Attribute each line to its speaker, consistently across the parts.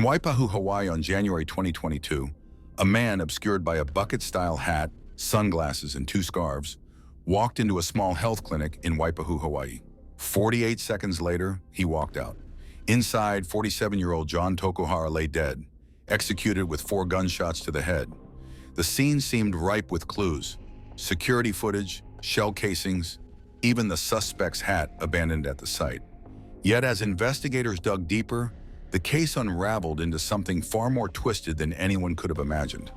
Speaker 1: In Waipahu, Hawaii on January 2022, a man obscured by a bucket-style hat, sunglasses, and 2 scarves walked into a small health clinic in Waipahu, Hawaii. 48 seconds later, he walked out. Inside, 47-year-old Jon Tokuhara lay dead, executed with 4 gunshots to the head. The scene seemed ripe with clues: security footage, shell casings, even the suspect's hat abandoned at the site. Yet as investigators dug deeper, the case unraveled into something far more twisted than anyone could have imagined.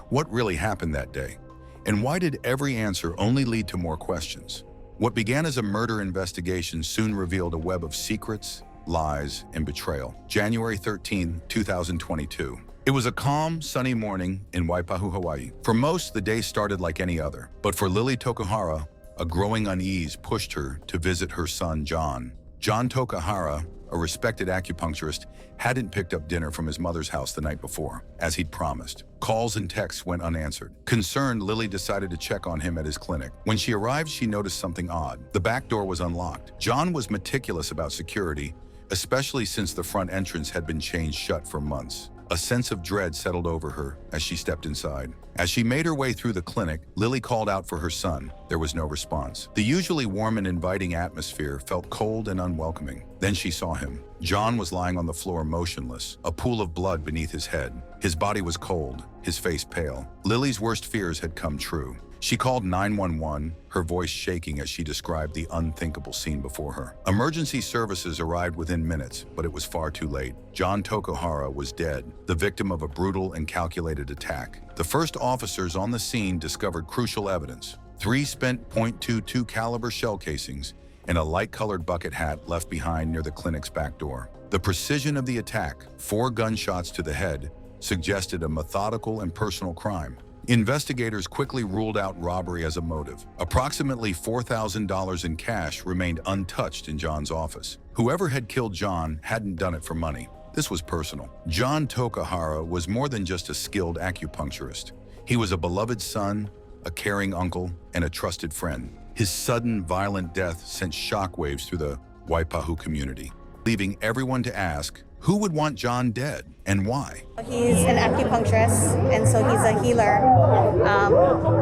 Speaker 1: What really happened that day? And why did every answer only lead to more questions? What began as a murder investigation soon revealed a web of secrets, lies, and betrayal. January 13, 2022. It was a calm, sunny morning in Waipahu, Hawaii. For most, the day started like any other. But for Lily Tokuhara, a growing unease pushed her to visit her son, Jon. Jon Tokuhara, a respected acupuncturist, hadn't picked up dinner from his mother's house the night before, as he'd promised. Calls and texts went unanswered. Concerned, Lily decided to check on him at his clinic. When she arrived, she noticed something odd. The back door was unlocked. Jon was meticulous about security, especially since the front entrance had been chained shut for months. A sense of dread settled over her as she stepped inside. As she made her way through the clinic, Lily called out for her son. There was no response. The usually warm and inviting atmosphere felt cold and unwelcoming. Then she saw him. Jon was lying on the floor motionless, a pool of blood beneath his head. His body was cold, his face pale. Lily's worst fears had come true. She called 911, her voice shaking as she described the unthinkable scene before her. Emergency services arrived within minutes, but it was far too late. Jon Tokuhara was dead, the victim of a brutal and calculated attack. The first officers on the scene discovered crucial evidence: 3 spent .22 caliber shell casings and a light-colored bucket hat left behind near the clinic's back door. The precision of the attack, 4 gunshots to the head, suggested a methodical and personal crime. Investigators quickly ruled out robbery as a motive. Approximately $4,000 in cash remained untouched in Jon's office. Whoever had killed Jon hadn't done it for money. This was personal. Jon Tokuhara was more than just a skilled acupuncturist. He was a beloved son, a caring uncle, and a trusted friend. His sudden, violent death sent shockwaves through the Waipahu community, leaving everyone to ask, who would want Jon dead and why?
Speaker 2: He's an acupuncturist, and so he's a healer,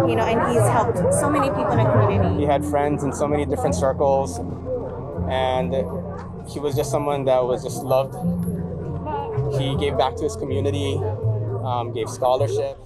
Speaker 2: and he's helped so many people in the community.
Speaker 3: He had friends in so many different circles, and he was just someone that was just loved. He gave back to his community, gave scholarship.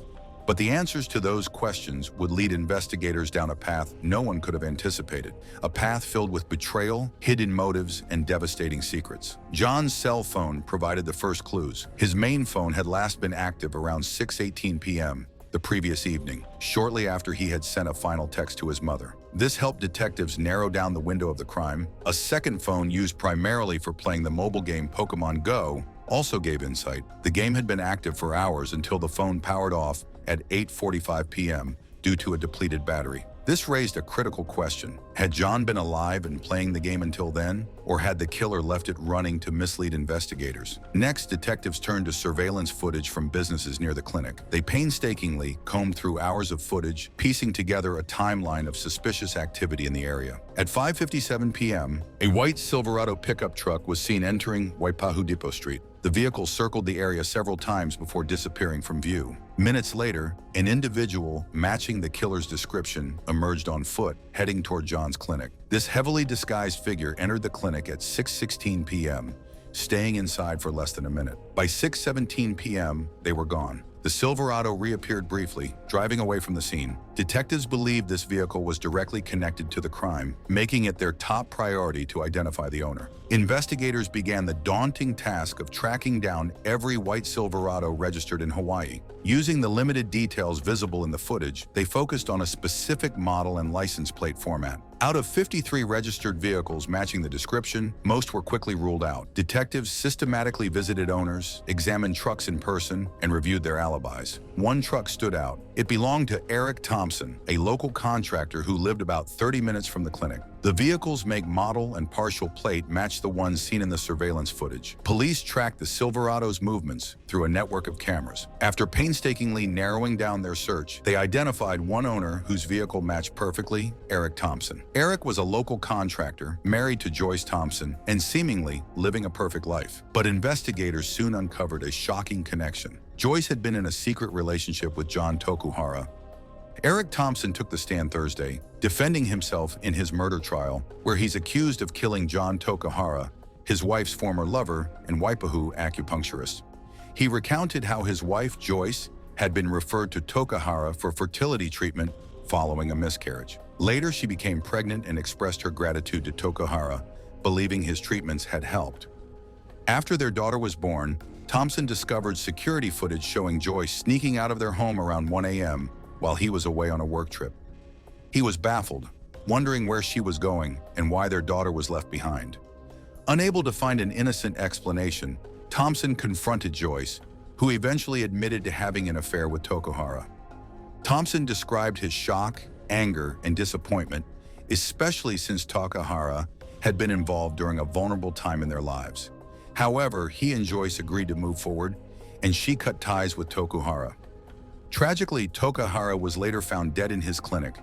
Speaker 1: But the answers to those questions would lead investigators down a path no one could have anticipated, a path filled with betrayal, hidden motives, and devastating secrets. Jon's cell phone provided the first clues. His main phone had last been active around 6:18 p.m. the previous evening, shortly after he had sent a final text to his mother. This helped detectives narrow down the window of the crime. A second phone used primarily for playing the mobile game Pokemon Go also gave insight. The game had been active for hours until the phone powered off at 8:45 p.m. due to a depleted battery. This raised a critical question. Had Jon been alive and playing the game until then, or had the killer left it running to mislead investigators? Next, detectives turned to surveillance footage from businesses near the clinic. They painstakingly combed through hours of footage, piecing together a timeline of suspicious activity in the area. At 5:57 p.m., a white Silverado pickup truck was seen entering Waipahu Depot Street. The vehicle circled the area several times before disappearing from view. Minutes later, an individual matching the killer's description emerged on foot, heading toward Jon's clinic. This heavily disguised figure entered the clinic at 6:16 p.m., staying inside for less than a minute. By 6:17 p.m., they were gone. The Silverado reappeared briefly, driving away from the scene. Detectives believed this vehicle was directly connected to the crime, making it their top priority to identify the owner. Investigators began the daunting task of tracking down every white Silverado registered in Hawaii. Using the limited details visible in the footage, they focused on a specific model and license plate format. Out of 53 registered vehicles matching the description, most were quickly ruled out. Detectives systematically visited owners, examined trucks in person, and reviewed their alibis. One truck stood out. It belonged to Eric Thompson, a local contractor who lived about 30 minutes from the clinic. The vehicle's make, model, and partial plate matched the ones seen in the surveillance footage. Police tracked the Silverado's movements through a network of cameras. After painstakingly narrowing down their search, they identified one owner whose vehicle matched perfectly: Eric Thompson. Eric was a local contractor, married to Joyce Thompson, and seemingly living a perfect life. But investigators soon uncovered a shocking connection. Joyce had been in a secret relationship with Jon Tokuhara. Eric Thompson took the stand Thursday, defending himself in his murder trial, where he's accused of killing Jon Tokuhara, his wife's former lover and Waipahu acupuncturist. He recounted how his wife, Joyce, had been referred to Tokuhara for fertility treatment following a miscarriage. Later, she became pregnant and expressed her gratitude to Tokuhara, believing his treatments had helped. After their daughter was born, Thompson discovered security footage showing Joyce sneaking out of their home around 1 a.m. while he was away on a work trip. He was baffled, wondering where she was going and why their daughter was left behind. Unable to find an innocent explanation, Thompson confronted Joyce, who eventually admitted to having an affair with Tokuhara. Thompson described his shock, anger, and disappointment, especially since Tokuhara had been involved during a vulnerable time in their lives. However, he and Joyce agreed to move forward, and she cut ties with Tokuhara. Tragically, Tokuhara was later found dead in his clinic.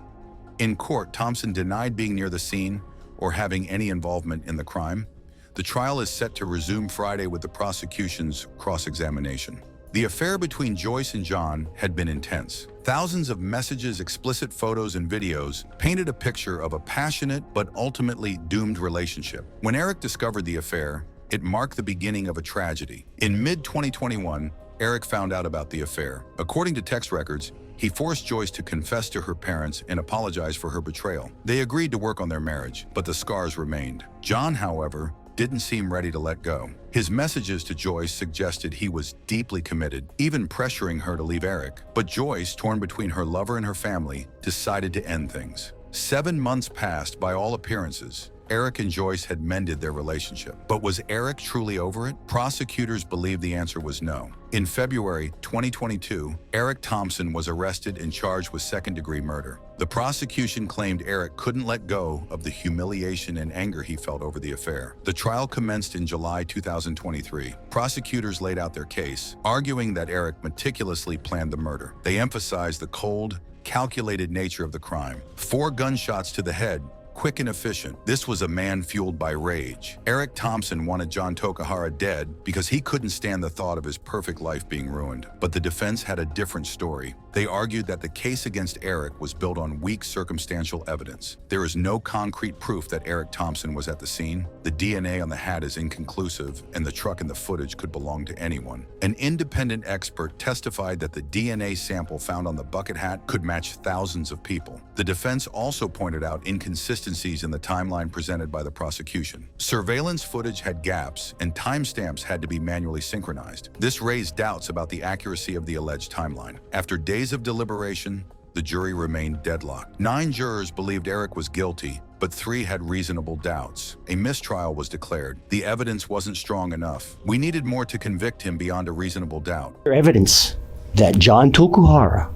Speaker 1: In court, Thompson denied being near the scene or having any involvement in the crime. The trial is set to resume Friday with the prosecution's cross-examination. The affair between Joyce and Jon had been intense. Thousands of messages, explicit photos, and videos painted a picture of a passionate but ultimately doomed relationship. When Eric discovered the affair, it marked the beginning of a tragedy. In mid-2021, Eric found out about the affair. According to text records, he forced Joyce to confess to her parents and apologize for her betrayal. They agreed to work on their marriage, but the scars remained. Jon, however, didn't seem ready to let go. His messages to Joyce suggested he was deeply committed, even pressuring her to leave Eric. But Joyce, torn between her lover and her family, decided to end things. 7 months passed by all appearances. Eric and Joyce had mended their relationship. But was Eric truly over it? Prosecutors believed the answer was no. In February 2022, Eric Thompson was arrested and charged with second-degree murder. The prosecution claimed Eric couldn't let go of the humiliation and anger he felt over the affair. The trial commenced in July 2023. Prosecutors laid out their case, arguing that Eric meticulously planned the murder. They emphasized the cold, calculated nature of the crime. 4 gunshots to the head, quick and efficient. This was a man fueled by rage. Eric Thompson wanted Jon Tokuhara dead because he couldn't stand the thought of his perfect life being ruined. But the defense had a different story. They argued that the case against Eric was built on weak circumstantial evidence. There is no concrete proof that Eric Thompson was at the scene. The DNA on the hat is inconclusive, and the truck in the footage could belong to anyone. An independent expert testified that the DNA sample found on the bucket hat could match thousands of people. The defense also pointed out inconsistencies in the timeline presented by the prosecution. Surveillance footage had gaps, and timestamps had to be manually synchronized. This raised doubts about the accuracy of the alleged timeline. After days of deliberation, the jury remained deadlocked. 9 jurors believed Eric was guilty, but 3 had reasonable doubts. A mistrial was declared. The evidence wasn't strong enough. We needed more to convict him beyond a reasonable doubt.
Speaker 4: Evidence that Jon Tokuhara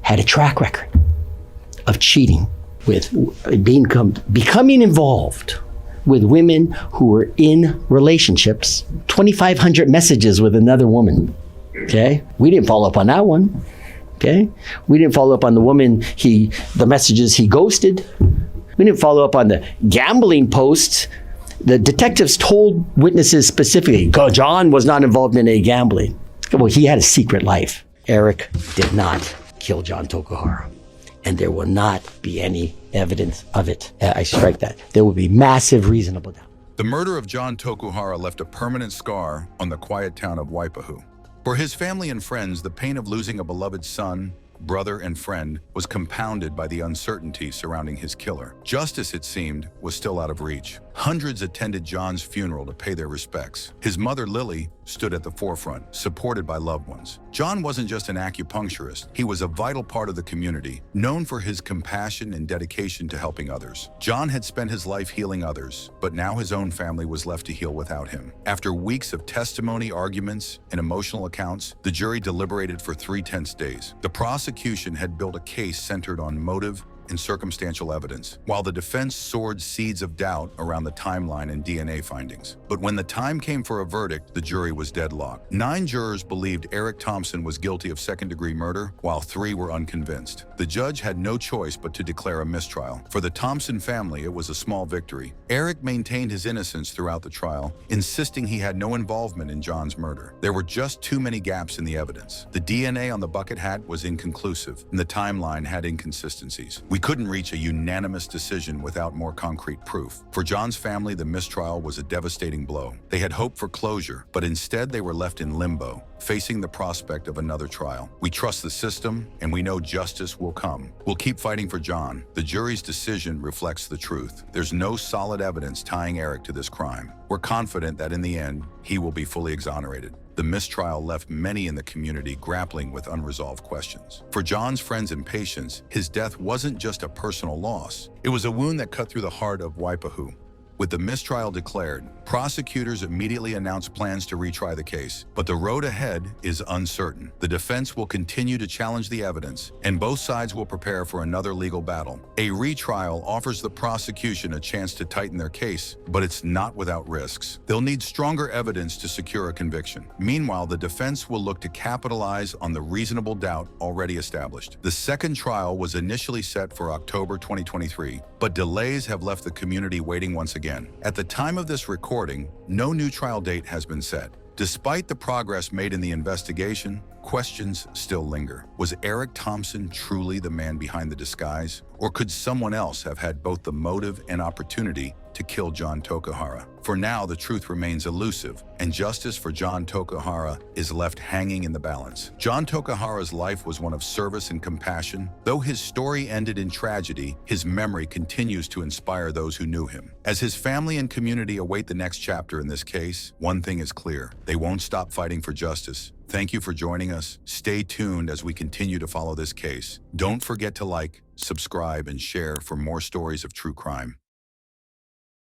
Speaker 4: had a track record of cheating, with becoming involved with women who were in relationships, 2,500 messages with another woman. Okay, we didn't follow up on that one. Okay, we didn't follow up on the woman the messages he ghosted. We didn't follow up on the gambling posts. The detectives told witnesses specifically, Jon was not involved in any gambling. Well, he had a secret life. Eric did not kill Jon Tokuhara, and there will not be any evidence of it. I strike that. There will be massive reasonable doubt.
Speaker 1: The murder of Jon Tokuhara left a permanent scar on the quiet town of Waipahu. For his family and friends, the pain of losing a beloved son, brother, and friend was compounded by the uncertainty surrounding his killer. Justice, it seemed, was still out of reach. Hundreds attended Jon's funeral to pay their respects. His mother, Lily, stood at the forefront, supported by loved ones. Jon wasn't just an acupuncturist. He was a vital part of the community, known for his compassion and dedication to helping others. Jon had spent his life healing others, but now his own family was left to heal without him. After weeks of testimony, arguments, and emotional accounts, the jury deliberated for 3 tense days. The prosecution had built a case centered on motive, and circumstantial evidence, while the defense soared seeds of doubt around the timeline and DNA findings. But when the time came for a verdict, the jury was deadlocked. 9 jurors believed Eric Thompson was guilty of second-degree murder, while 3 were unconvinced. The judge had no choice but to declare a mistrial. For the Thompson family, it was a small victory. Eric maintained his innocence throughout the trial, insisting he had no involvement in Jon's murder. There were just too many gaps in the evidence. The DNA on the bucket hat was inconclusive, and the timeline had inconsistencies. We couldn't reach a unanimous decision without more concrete proof. For Jon's family, the mistrial was a devastating blow. They had hoped for closure, but instead they were left in limbo, facing the prospect of another trial. We trust the system, and we know justice will come. We'll keep fighting for Jon. The jury's decision reflects the truth. There's no solid evidence tying Eric to this crime. We're confident that in the end, he will be fully exonerated. The mistrial left many in the community grappling with unresolved questions. For Jon's friends and patients, his death wasn't just a personal loss. It was a wound that cut through the heart of Waipahu. With the mistrial declared, prosecutors immediately announced plans to retry the case, but the road ahead is uncertain. The defense will continue to challenge the evidence, and both sides will prepare for another legal battle. A retrial offers the prosecution a chance to tighten their case, but it's not without risks. They'll need stronger evidence to secure a conviction. Meanwhile, the defense will look to capitalize on the reasonable doubt already established. The second trial was initially set for October 2023, but delays have left the community waiting once again. At the time of this recording, no new trial date has been set. Despite the progress made in the investigation, questions still linger. Was Eric Thompson truly the man behind the disguise? Or could someone else have had both the motive and opportunity to kill Jon Tokuhara? For now, the truth remains elusive, and justice for Jon Tokuhara is left hanging in the balance. Jon Tokuhara's life was one of service and compassion. Though his story ended in tragedy, his memory continues to inspire those who knew him. As his family and community await the next chapter in this case, one thing is clear: they won't stop fighting for justice. Thank you for joining us. Stay tuned as we continue to follow this case. Don't forget to like, subscribe, and share for more stories of true crime.